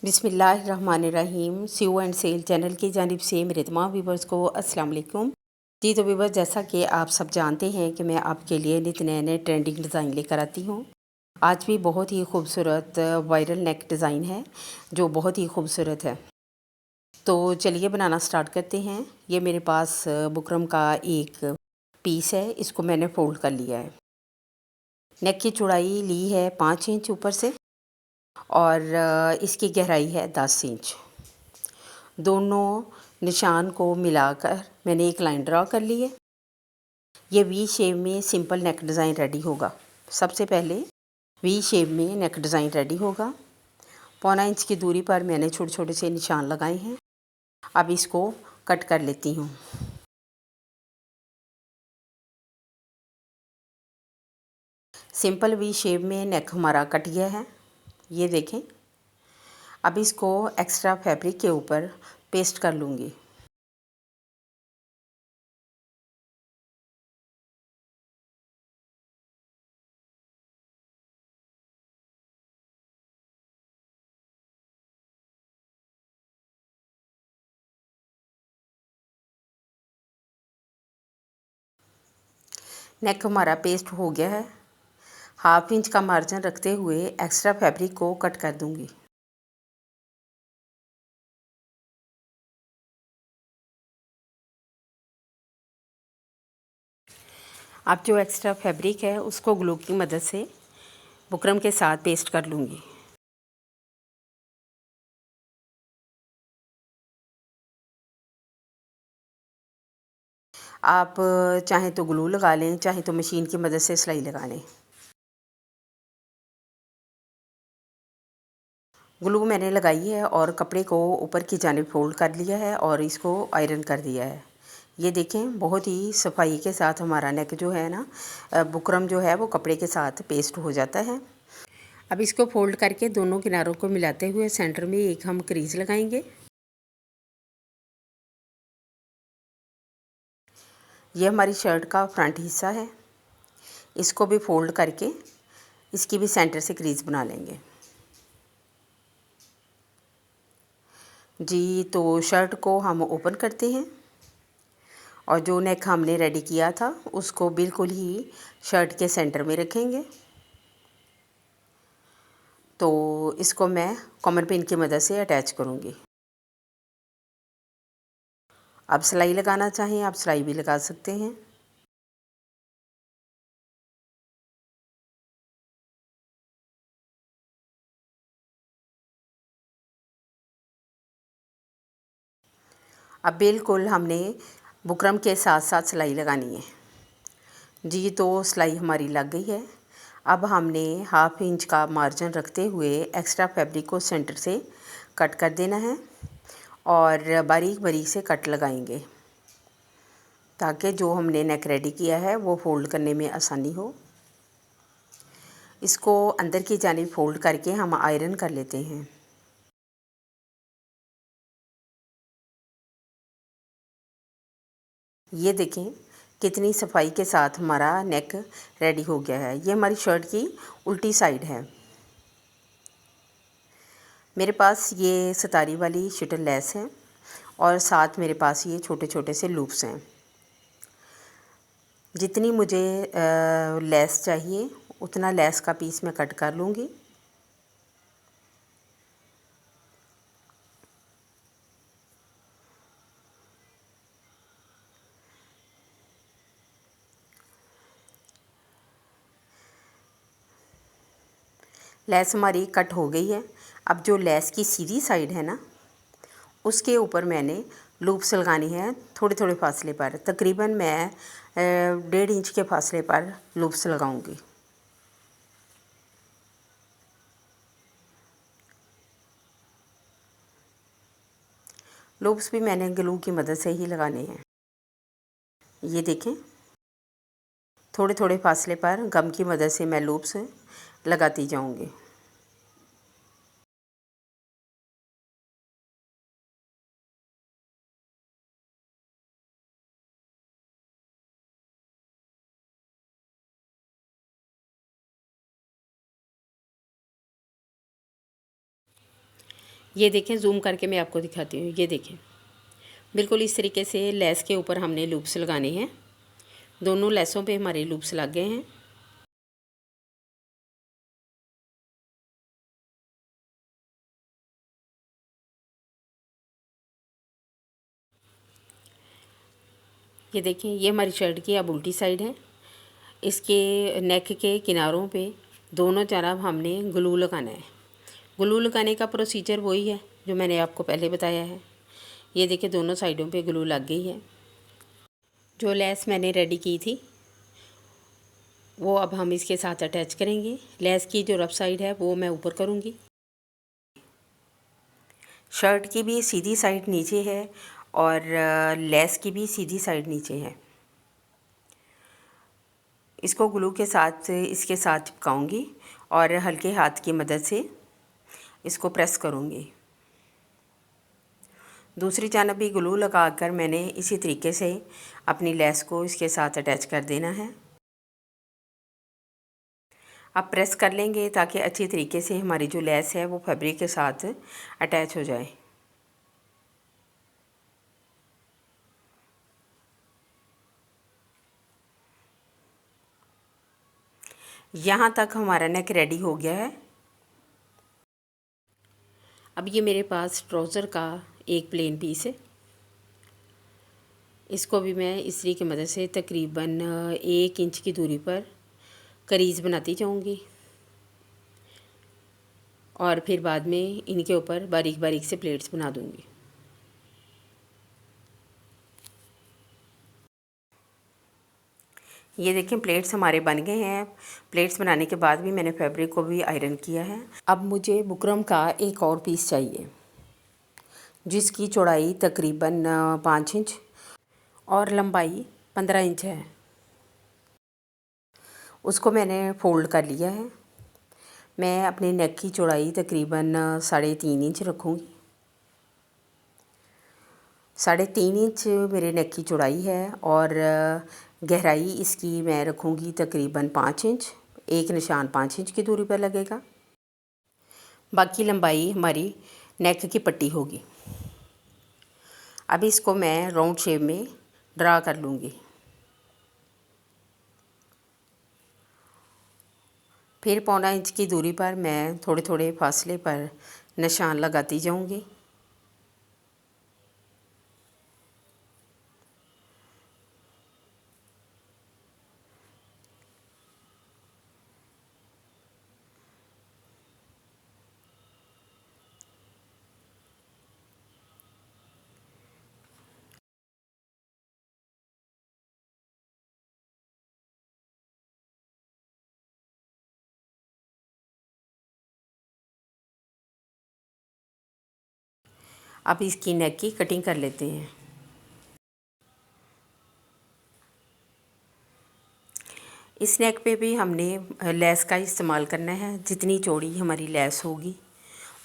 बिस्मिल्लाहिर्रहमानिर्रहीम। स्यू and cell channel की जानिब से मेरे तमाम व्यूवर्स को अस्सलाम वालेकुम। जी तो व्यूवर्स, जैसा कि आप सब जानते हैं कि मैं आपके लिए नित नए नए ट्रेंडिंग डिज़ाइन लेकर आती हूँ। आज भी बहुत ही खूबसूरत वायरल नेक डिज़ाइन है जो बहुत ही खूबसूरत है। तो चलिए बनाना स्टार्ट करते हैं। ये मेरे पास बुकरम का एक पीस है, इसको मैंने फ़ोल्ड कर लिया है। नेक की चौड़ाई ली है 5 इंच ऊपर से और इसकी गहराई है 10 इंच। दोनों निशान को मिलाकर मैंने एक लाइन ड्रा कर ली है। ये वी शेप में सिंपल नेक डिज़ाइन रेडी होगा। सबसे पहले वी शेप में नेक डिज़ाइन रेडी होगा। 1.25 इंच की दूरी पर मैंने छोटे छोटे से निशान लगाए हैं। अब इसको कट कर लेती हूँ। सिंपल वी शेप में नेक हमारा कट गया है, ये देखें। अब इसको एक्स्ट्रा फैब्रिक के ऊपर पेस्ट कर लूँगी। नेक हमारा पेस्ट हो गया है। 1/2 इंच का मार्जिन रखते हुए एक्स्ट्रा फैब्रिक को कट कर दूँगी। अब जो एक्स्ट्रा फैब्रिक है उसको ग्लू की मदद से बुकरम के साथ पेस्ट कर लूँगी। आप चाहें तो ग्लू लगा लें, चाहें तो मशीन की मदद से सिलाई लगा लें। ग्लू मैंने लगाई है और कपड़े को ऊपर की जानिब फोल्ड कर लिया है और इसको आयरन कर दिया है। ये देखें, बहुत ही सफाई के साथ हमारा नेक जो है ना, बुकरम जो है वो कपड़े के साथ पेस्ट हो जाता है। अब इसको फोल्ड करके दोनों किनारों को मिलाते हुए सेंटर में एक हम क्रीज लगाएंगे। ये हमारी शर्ट का फ्रंट हिस्सा है। इसको भी फोल्ड करके इसकी भी सेंटर से क्रीज बना लेंगे। जी तो शर्ट को हम ओपन करते हैं और जो नेक हमने रेडी किया था उसको बिल्कुल ही शर्ट के सेंटर में रखेंगे। तो इसको मैं कॉमन पिन की मदद से अटैच करूँगी। अब सिलाई लगाना चाहें आप सिलाई भी लगा सकते हैं। अब बिल्कुल हमने बुकरम के साथ साथ सिलाई लगानी है। जी तो सिलाई हमारी लग गई है। अब हमने 1/2 इंच का मार्जिन रखते हुए एक्स्ट्रा फैब्रिक को सेंटर से कट कर देना है और बारीक बारीक से कट लगाएंगे ताकि जो हमने नेक रेडी किया है वो फोल्ड करने में आसानी हो। इसको अंदर की जानिब फोल्ड करके हम आयरन कर लेते हैं। ये देखें कितनी सफाई के साथ हमारा नेक रेडी हो गया है। ये हमारी शर्ट की उल्टी साइड है। मेरे पास ये सितारी वाली शटल लेस है और साथ मेरे पास ये छोटे छोटे से लूप्स हैं। जितनी मुझे लेस चाहिए उतना लेस का पीस मैं कट कर लूँगी। लेस हमारी कट हो गई है। अब जो लेस की सीधी साइड है ना, उसके ऊपर मैंने लूप्स लगानी है थोड़े थोड़े फासले पर। तकरीबन मैं 1.5 इंच के फासले पर लूप्स लगाऊंगी। लूप्स भी मैंने ग्लू की मदद से ही लगाने हैं। ये देखें, थोड़े थोड़े फासले पर गम की मदद से मैं लूप्स लगाती जाऊंगी। ये देखें, जूम करके मैं आपको दिखाती हूँ। ये देखें, बिल्कुल इस तरीके से लेस के ऊपर हमने लूप्स लगाने हैं। दोनों लेसों पे हमारे लूप्स लग गए हैं। ये देखें, ये हमारी शर्ट की अब उल्टी साइड है। इसके नेक के किनारों पे दोनों तरफ हमने ग्लू लगाना है। ग्लू लगाने का प्रोसीजर वही है जो मैंने आपको पहले बताया है। ये देखिए, दोनों साइडों पे ग्लू लग गई है। जो लेस मैंने रेडी की थी वो अब हम इसके साथ अटैच करेंगे। लेस की जो रफ साइड है वो मैं ऊपर करूँगी। शर्ट की भी सीधी साइड नीचे है और लेस की भी सीधी साइड नीचे है। इसको ग्लू के साथ इसके साथ चिपकाऊंगी और हल्के हाथ की मदद से इसको प्रेस करूँगी। दूसरी जानब भी ग्लू लगाकर मैंने इसी तरीके से अपनी लेस को इसके साथ अटैच कर देना है। अब प्रेस कर लेंगे ताकि अच्छी तरीके से हमारी जो लेस है वो फैब्रिक के साथ अटैच हो जाए। यहाँ तक हमारा नेक रेडी हो गया है। अब ये मेरे पास ट्राउज़र का एक प्लेन पीस है। इसको भी मैं इस्त्री की मदद से तकरीबन 1 इंच की दूरी पर करीज़ बनाती जाऊँगी और फिर बाद में इनके ऊपर बारीक बारीक से प्लेट्स बना दूँगी। ये देखें, प्लेट्स हमारे बन गए हैं। प्लेट्स बनाने के बाद भी मैंने फैब्रिक को भी आयरन किया है। अब मुझे बुकरम का एक और पीस चाहिए जिसकी चौड़ाई तकरीबन 5 इंच और लंबाई 15 इंच है। उसको मैंने फ़ोल्ड कर लिया है। मैं अपने नेक की चौड़ाई तकरीबन 3.5 इंच रखूँगी। 3.5 इंच मेरे नेक की चौड़ाई है और गहराई इसकी मैं रखूँगी तकरीबन 5 इंच। एक निशान 5 इंच की दूरी पर लगेगा। बाकी लंबाई हमारी नेक की पट्टी होगी। अब इसको मैं राउंड शेप में ड्रा कर लूँगी। फिर 1.25 इंच की दूरी पर मैं थोड़े थोड़े फासले पर निशान लगाती जाऊँगी। अब इसकी नेक की कटिंग कर लेते हैं। इस नेक पे भी हमने लेस का इस्तेमाल करना है। जितनी चौड़ी हमारी लेस होगी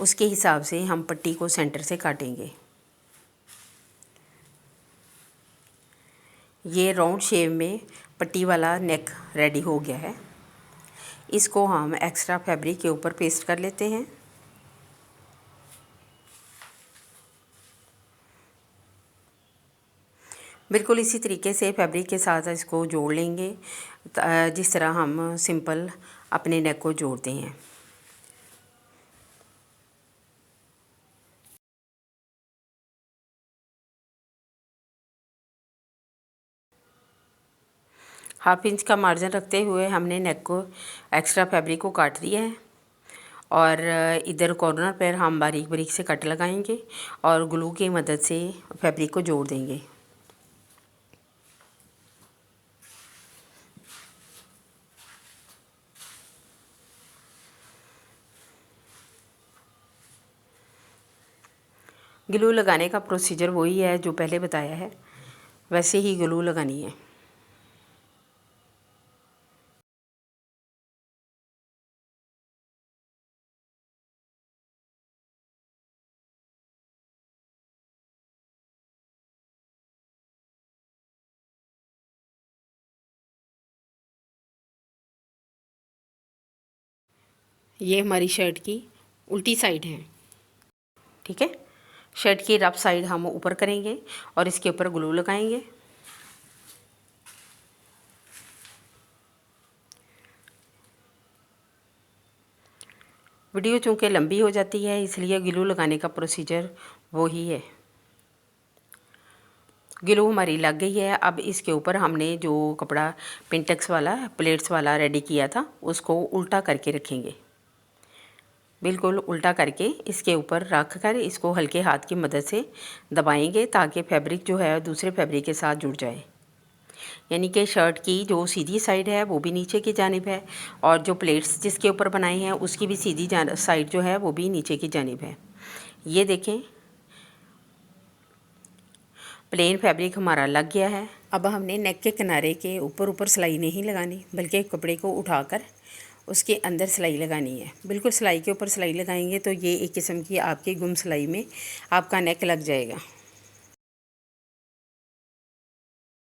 उसके हिसाब से हम पट्टी को सेंटर से काटेंगे। ये राउंड शेप में पट्टी वाला नेक रेडी हो गया है। इसको हम एक्स्ट्रा फैब्रिक के ऊपर पेस्ट कर लेते हैं। बिल्कुल इसी तरीके से फैब्रिक के साथ इसको जोड़ लेंगे जिस तरह हम सिंपल अपने नेक को जोड़ते हैं। ½ इंच का मार्जिन रखते हुए हमने नेक को एक्स्ट्रा फैब्रिक को काट दिया है और इधर कॉर्नर पर हम बारीक बारीक से कट लगाएंगे और ग्लू की मदद से फैब्रिक को जोड़ देंगे। ग्लू लगाने का प्रोसीजर वही है जो पहले बताया है, वैसे ही ग्लू लगानी है। ये हमारी शर्ट की उल्टी साइड है। ठीक है। शर्ट की रफ साइड हम ऊपर करेंगे और इसके ऊपर ग्लू लगाएंगे। वीडियो चूँकि लंबी हो जाती है इसलिए ग्लू लगाने का प्रोसीजर वो ही है। ग्लू हमारी लग गई है। अब इसके ऊपर हमने जो कपड़ा पिंटेक्स वाला प्लेट्स वाला रेडी किया था उसको उल्टा करके रखेंगे। बिल्कुल उल्टा करके इसके ऊपर रख कर इसको हल्के हाथ की मदद से दबाएंगे ताकि फैब्रिक जो है दूसरे फैब्रिक के साथ जुड़ जाए। यानी कि शर्ट की जो सीधी साइड है वो भी नीचे की जानिब है और जो प्लेट्स जिसके ऊपर बनाए हैं उसकी भी सीधी साइड जो है वो भी नीचे की जानिब है। ये देखें प्लेन फैब्रिक हमारा लग गया है। अब हमने नेक के किनारे के ऊपर सिलाई नहीं लगानी बल्कि कपड़े को उठाकर उसके अंदर सिलाई लगानी है। बिल्कुल सिलाई के ऊपर सिलाई लगाएंगे तो ये एक किस्म की आपकी गुम सिलाई में आपका नेक लग जाएगा।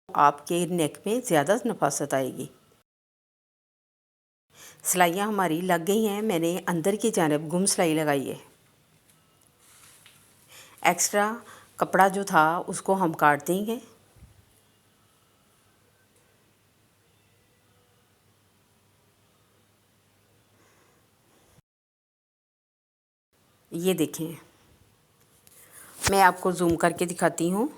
आपके नेक में ज़्यादा नफासत आएगी। सिलाइयाँ हमारी लग गई हैं। मैंने अंदर की जानिब गुम सिलाई लगाई है। एक्स्ट्रा कपड़ा जो था उसको हम काट देंगे। ये देखें मैं आपको जूम करके दिखाती हूँ।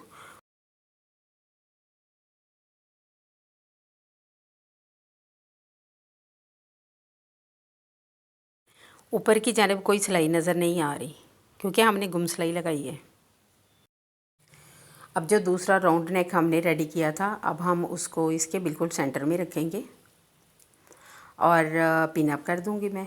ऊपर की जानिब कोई सिलाई नज़र नहीं आ रही क्योंकि हमने गुम सिलाई लगाई है। अब जो दूसरा राउंड नेक हमने रेडी किया था अब हम उसको इसके बिल्कुल सेंटर में रखेंगे और पिन अप कर दूंगी मैं।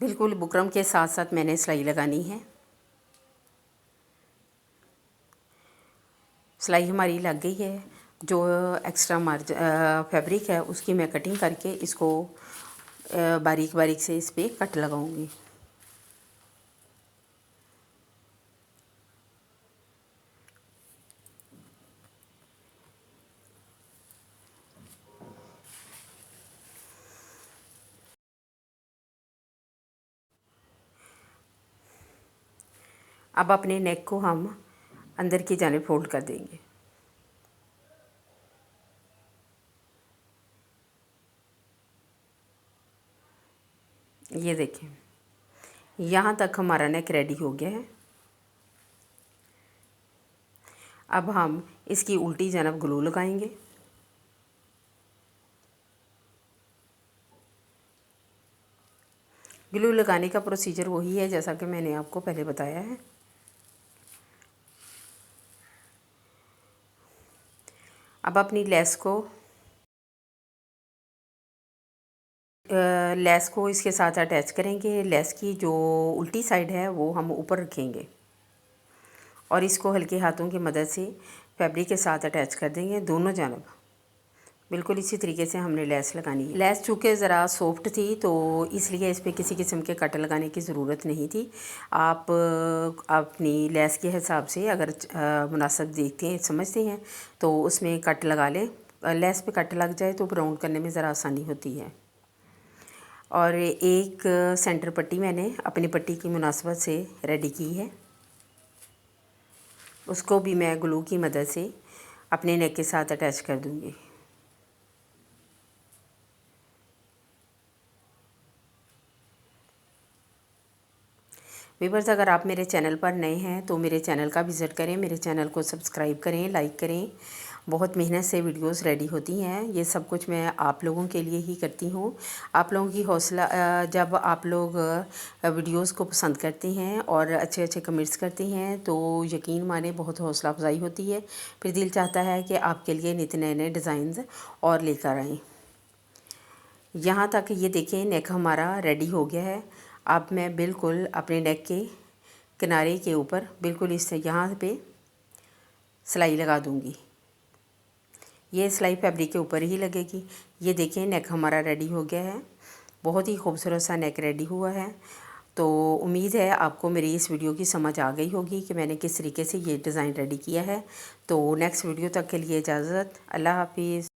बिल्कुल बुकरम के साथ साथ मैंने सिलाई लगानी है। सिलाई हमारी लग गई है। जो एक्स्ट्रा फैब्रिक है उसकी मैं कटिंग करके इसको बारीक बारीक से इस पर कट लगाऊंगी। अब अपने नेक को हम अंदर की जानिब फोल्ड कर देंगे। ये देखें यहाँ तक हमारा नेक रेडी हो गया है। अब हम इसकी उल्टी जानिब ग्लू लगाएंगे। ग्लू लगाने का प्रोसीजर वही है जैसा कि मैंने आपको पहले बताया है। अब अपनी लेस को इसके साथ अटैच करेंगे। लेस की जो उल्टी साइड है वो हम ऊपर रखेंगे और इसको हल्के हाथों की मदद से फैब्रिक के साथ अटैच कर देंगे दोनों जानब। बिल्कुल इसी तरीके से हमने लेस लगानी है। लेस चूँकि ज़रा सॉफ्ट थी तो इसलिए इस पर किसी किस्म के कट लगाने की ज़रूरत नहीं थी। आप अपनी लेस के हिसाब से अगर मुनासिब देखते हैं समझते हैं तो उसमें कट लगा लें। लेस पे कट लग जाए तो राउंड करने में ज़रा आसानी होती है। और एक सेंटर पट्टी मैंने अपनी पट्टी की मुनासबत से रेडी की है। उसको भी मैं ग्लू की मदद से अपने नेक के साथ अटैच कर दूंगी। व्यूअर्स अगर आप मेरे चैनल पर नए हैं तो मेरे चैनल का विज़िट करें, मेरे चैनल को सब्सक्राइब करें, लाइक करें। बहुत मेहनत से वीडियोस रेडी होती हैं। ये सब कुछ मैं आप लोगों के लिए ही करती हूँ। आप लोगों की हौसला जब आप लोग वीडियोस को पसंद करते हैं और अच्छे अच्छे कमेंट्स करते हैं तो यकीन माने बहुत हौसला अफजाई होती है। फिर दिल चाहता है कि आपके लिए नित नए नए डिज़ाइंस और लेकर आएँ। यहाँ तक ये देखें नेक हमारा रेडी हो गया है। अब मैं बिल्कुल अपने नेक के किनारे के ऊपर बिल्कुल इस यहाँ पे सिलाई लगा दूँगी। ये सिलाई फैब्रिक के ऊपर ही लगेगी। ये देखें नेक हमारा रेडी हो गया है। बहुत ही खूबसूरत सा नेक रेडी हुआ है। तो उम्मीद है आपको मेरी इस वीडियो की समझ आ गई होगी कि मैंने किस तरीके से ये डिज़ाइन रेडी किया है। तो नेक्स्ट वीडियो तक के लिए इजाज़त। अल्लाह हाफिज़।